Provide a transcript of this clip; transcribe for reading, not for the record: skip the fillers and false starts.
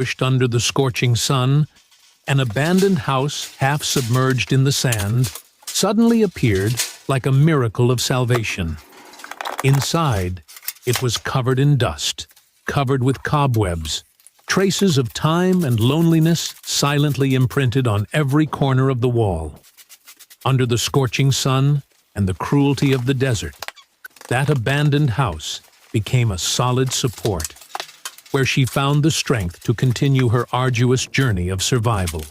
Pushed under the scorching sun, an abandoned house half submerged in the sand suddenly appeared like a miracle of salvation. Inside, it was covered in dust, covered with cobwebs, traces of time and loneliness silently imprinted on every corner of the wall. Under the scorching sun and the cruelty of the desert, that abandoned house became a solid support, where she found the strength to continue her arduous journey of survival.